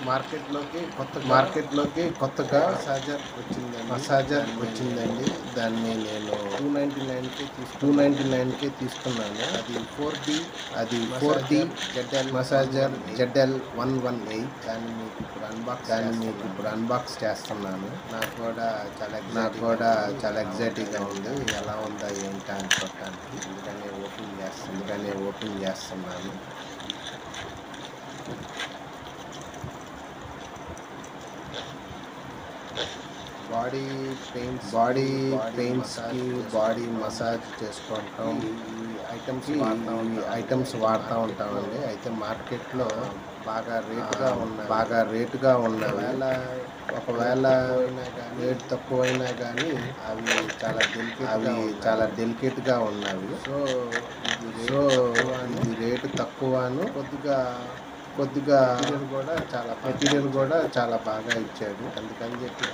మార్కెట్లోకి కొత్తగా మసాజర్ వచ్చిందండి. దాన్ని నేను 299కే తీసుకున్నాను. అది 4D మసాజర్ ZL 118. దాన్ని మీకు ఇప్పుడు అన్బాక్స్ చేస్తున్నాను. నాకు కూడా చాలా ఎగ్జైటింగ్గా ఉంది. ఎలా ఉందా ఏంటా అని చూడటానికి. అందుకనే ఓపెన్ చేస్తున్నాను. బాడీ పెయిన్స్కి బాడీ మసాజ్ చేసుకుంటాం. ఈ ఐటమ్స్ వాడుతూ ఉంటామండి. అయితే మార్కెట్లో బాగా రేటుగా ఉన్నవి. ఒకవేళ రేట్ తక్కువైనా కానీ అవి చాలా డెలికేట్గా ఉన్నవి. సో ఇది రేటు తక్కువను కొద్దిగా మెటీరియల్ కూడా చాలా బాగా ఇచ్చాడు. అందుకని చెప్పి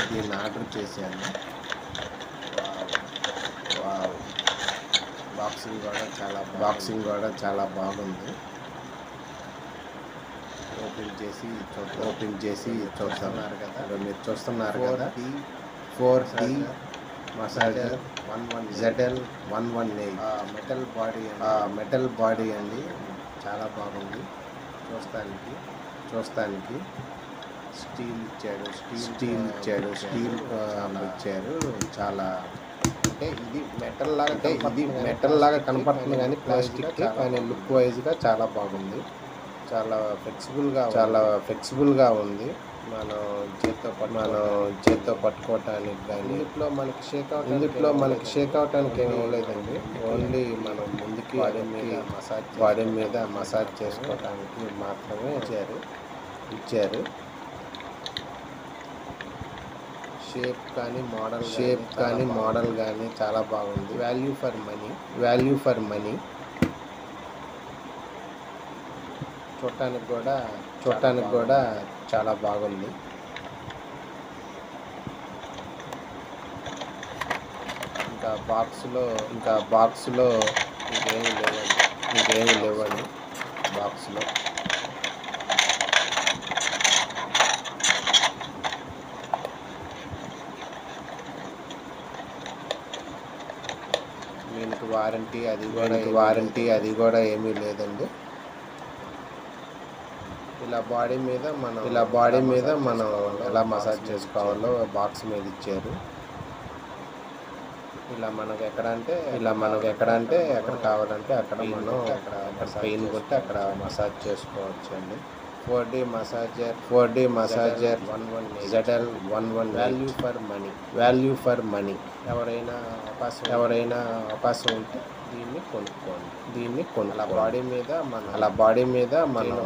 దీన్ని ఆర్డర్ చేశాను. బాక్సింగ్ కూడా చాలా బాగుంది. ఓపెన్ చేసి చూస్తున్నారు కదా, మీరు చూస్తున్నారు కదా. 4D massager ZL 118 metal body అండి. చాలా బాగుంది. చూస్తానికి స్టీల్ ఇచ్చాడు. చాలా అంటే ఇది మెటల్ లాగా కనపడుతుంది కానీ ప్లాస్టిక్, కానీ లుక్ వైజ్గా చాలా బాగుంది. చాలా ఫ్లెక్సిబుల్గా ఉంది. మనం చేత్తో పట్టుకోవటానికి కానీ ఇందులో మనకి షేక్ అవటానికి ఏమీ లేదండి. ఓన్లీ మనం ముందుకి బాడీ మీద మసాజ్ చేసుకోవటానికి మాత్రమే ఇచ్చారు. షేప్ కానీ మోడల్ కానీ చాలా బాగుంది. Value for money. చూడటానికి కూడా చాలా బాగుంది. ఇంకా బాక్స్లో ఇంకేమీ లేవండి బాక్స్లో. దీనికి వారంటీ అది కూడా ఏమీ లేదండి. ఇలా బాడీ మీద మనం ఎలా మసాజ్ చేసుకోవాలో బాక్స్ మీద ఇచ్చారు. ఇలా మనకు ఎక్కడంటే ఎక్కడ కావాలంటే అక్కడ మనం అక్కడ పెయిన్ కొట్టి అక్కడ మసాజ్ చేసుకోవచ్చు అండి. 4D massager ZL 118 value for money. ఎవరైనా అవకాశం ఉంటే దీన్ని కొనుక్కోండి. అలా బాడీ మీద మనం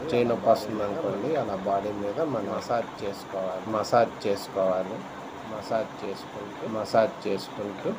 చేయి నొప్పి వస్తుంది అనుకోండి, అలా బాడీ మీద మనం మసాజ్ చేసుకోవాలి. మసాజ్ చేసుకుంటూ